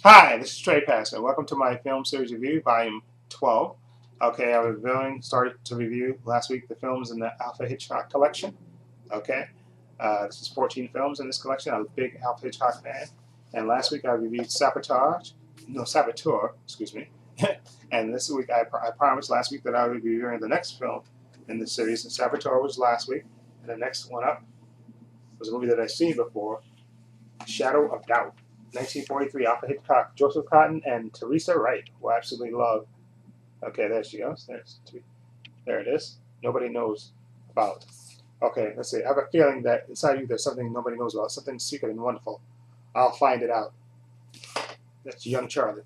Hi, this is Trey Passer. Welcome to my film series review, volume 12. Okay, I was started to review last week the films in the Alfred Hitchcock collection. Okay, this is 14 films in this collection. I'm a big Alfred Hitchcock fan. And last week I reviewed Saboteur, excuse me. And this week I promised last week that I would be reviewing the next film in the series. And Saboteur was last week. And the next one up was a movie that I've seen before, Shadow of Doubt. 1943, Alfred Hitchcock, Joseph Cotten, and Teresa Wright, who I absolutely love. Okay, there she goes. There it is. Nobody knows about. Okay, let's see. I have a feeling that inside you there's something nobody knows about, something secret and wonderful. I'll find it out. That's Young Charlie.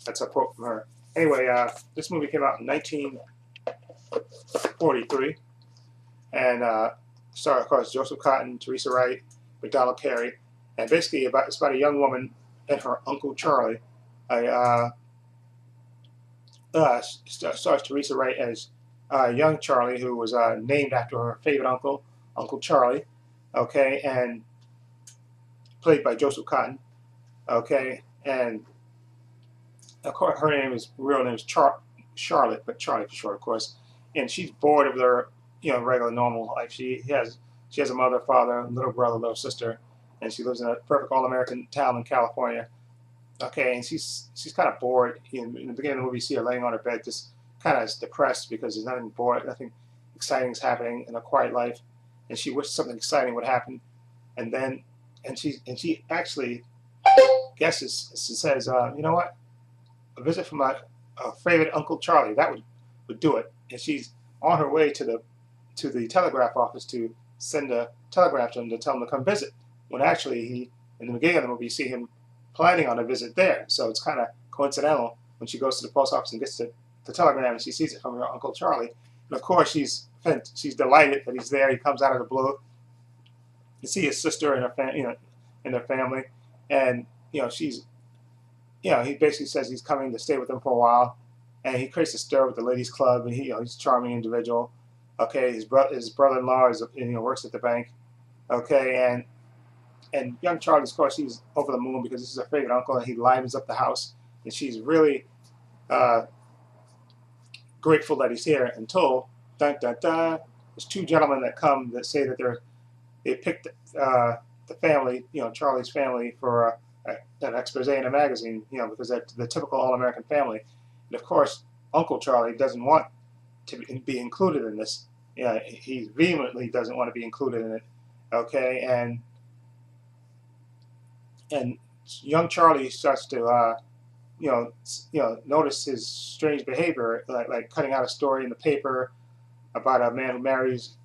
That's a quote from her. Anyway, this movie came out in 1943, and starred, of course, Joseph Cotten, Teresa Wright, McDonald Carey. And basically, it's about a young woman and her uncle Charlie. Stars Teresa Wright as young Charlie, who was named after her favorite uncle, Uncle Charlie. Okay, and played by Joseph Cotten. Okay, and of course her real name is Charlotte, but Charlie for short, of course. And she's bored of their regular normal life. She has a mother, father, little brother, little sister. And she lives in a perfect all-American town in California. Okay, and she's kind of bored. In the beginning of the movie, you see her laying on her bed, just kind of depressed because there's nothing exciting is happening in her quiet life, and she wishes something exciting would happen. And she actually guesses. She says, "You know what? A visit from my favorite Uncle Charlie, that would do it." And she's on her way to the telegraph office to send a telegraph to him to tell him to come visit. When actually in the beginning of the movie, you see him planning on a visit there. So it's kind of coincidental when she goes to the post office and gets the telegram and she sees it from her Uncle Charlie. And of course, she's delighted that he's there. He comes out of the blue. You see his sister and her in their family, and he basically says he's coming to stay with them for a while, and he creates a stir with the ladies' club, and he's a charming individual. Okay, his brother-in-law works at the bank. Okay, and young Charlie, of course, he's over the moon because this is her favorite uncle, and he livens up the house. And she's really grateful that he's here until, dun, dun, dun, there's two gentlemen that come that say that they picked the family, Charlie's family, for an expose in a magazine, because they're the typical all-American family. And of course, Uncle Charlie doesn't want to be included in this. He vehemently doesn't want to be included in it. Okay, and young Charlie starts to notice his strange behavior, like cutting out a story in the paper about a man who marries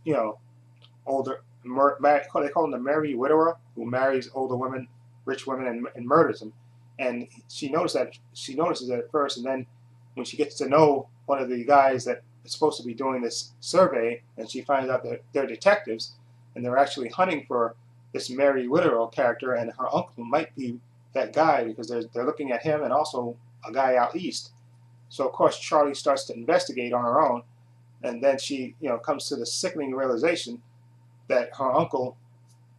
older. They call him the merry widower, who marries older women, rich women, and murders them. And she notices that at first, and then when she gets to know one of the guys that is supposed to be doing this survey, and she finds out that they're detectives, and they're actually hunting for this Mary Widow character, and her uncle might be that guy because they're looking at him and also a guy out east. So of course Charlie starts to investigate on her own, and then she comes to the sickening realization that her uncle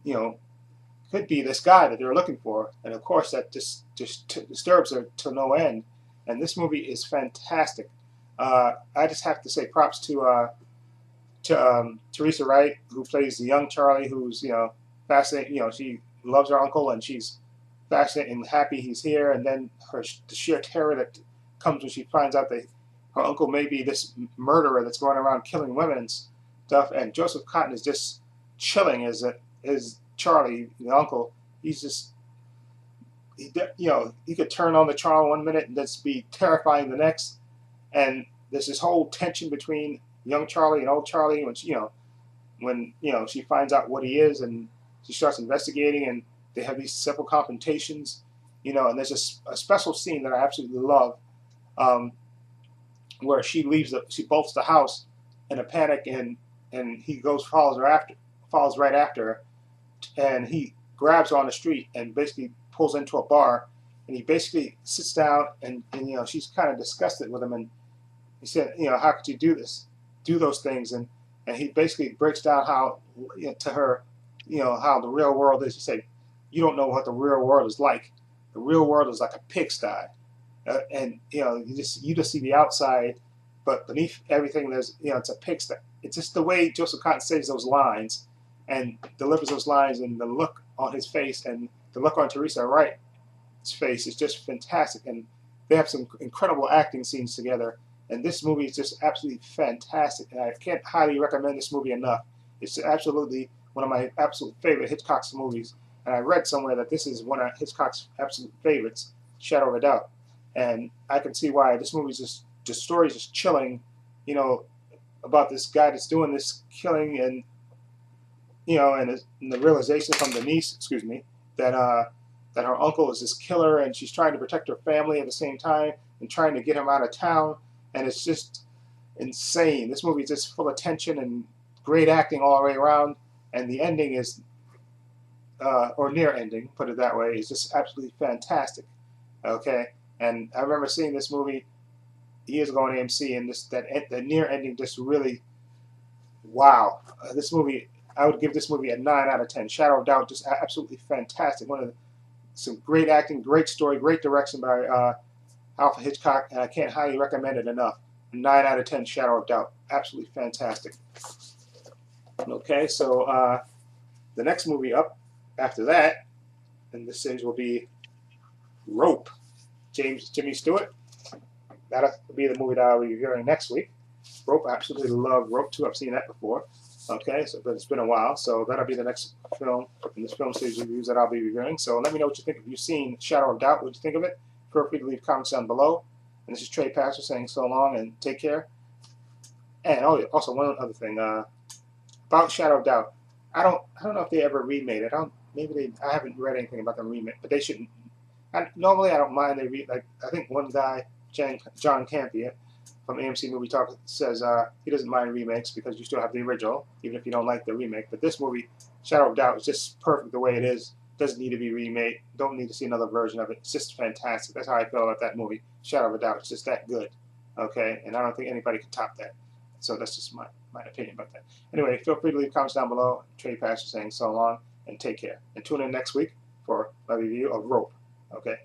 could be this guy that they're looking for, and of course that just disturbs her to no end. And this movie is fantastic. I just have to say props to Teresa Wright, who plays the young Charlie, who's fascinating. She loves her uncle, and she's fascinated and happy he's here. And then the sheer terror that comes when she finds out that her uncle may be this murderer that's going around killing women and stuff. And Joseph Cotten is just chilling as Charlie, the uncle. He's just he could turn on the charm one minute and just be terrifying the next. And there's this whole tension between young Charlie and old Charlie when she finds out what he is, and she starts investigating, and they have these several confrontations, and there's a special scene that I absolutely love, where she bolts the house in a panic, and he follows right after her, and he grabs her on the street and basically pulls into a bar, and he basically sits down, and she's kind of disgusted with him, and he said, how could you do those things, and he basically breaks down how to her, how the real world is. He said, you don't know what the real world is like. the real world is like a pigsty, and you just see the outside, but beneath everything there's it's a pigsty. It's just the way Joseph Cotton says those lines and delivers those lines, and the look on his face and the look on Teresa Wright's face is just fantastic. And they have some incredible acting scenes together. And this movie is just absolutely fantastic. And I can't highly recommend this movie enough. It's absolutely one of my absolute favorite Hitchcock's movies. And I read somewhere that this is one of Hitchcock's absolute favorites, Shadow of a Doubt. And I can see why. This movie is just, the story is just chilling, about this guy that's doing this killing, and and the realization from the niece, excuse me, that that her uncle is this killer, and she's trying to protect her family at the same time, and trying to get him out of town, and it's just insane. This movie is just full of tension and great acting all the way around, and the ending is, or near ending, put it that way, is just absolutely fantastic. Okay, and I remember seeing this movie years ago on AMC, and the near ending just really, wow. This movie, I would give this movie a 9 out of 10. Shadow of Doubt, just absolutely fantastic. Some great acting, great story, great direction by Alfred Hitchcock, and I can't highly recommend it enough. 9 out of 10, Shadow of Doubt, absolutely fantastic. Okay, so the next movie up after that in this series will be Rope, Jimmy Stewart. That'll be the movie that I'll be reviewing next week. Rope, I absolutely love Rope too. I've seen that before. Okay, but it's been a while, so that'll be the next film in this film series reviews that I'll be reviewing. So let me know what you think. If you've seen Shadow of Doubt, what you think of it? Feel free to leave comments down below. And this is Trey Pastor saying so long and take care. And also one other thing about Shadow of Doubt. I don't know if they ever remade it. I haven't read anything about them remake, but they shouldn't. Normally I don't mind they like. I think one guy, John Campea from AMC Movie Talk, says he doesn't mind remakes because you still have the original, even if you don't like the remake. But this movie, Shadow of Doubt, is just perfect the way it is. Doesn't need to be remade. Don't need to see another version of it. It's just fantastic. That's how I feel about that movie, Shadow of a Doubt. It's just that good. Okay, and I don't think anybody can top that. So that's just my opinion about that. Anyway, feel free to leave comments down below. Trey Pastor saying so long and take care. And tune in next week for my review of Rope. Okay.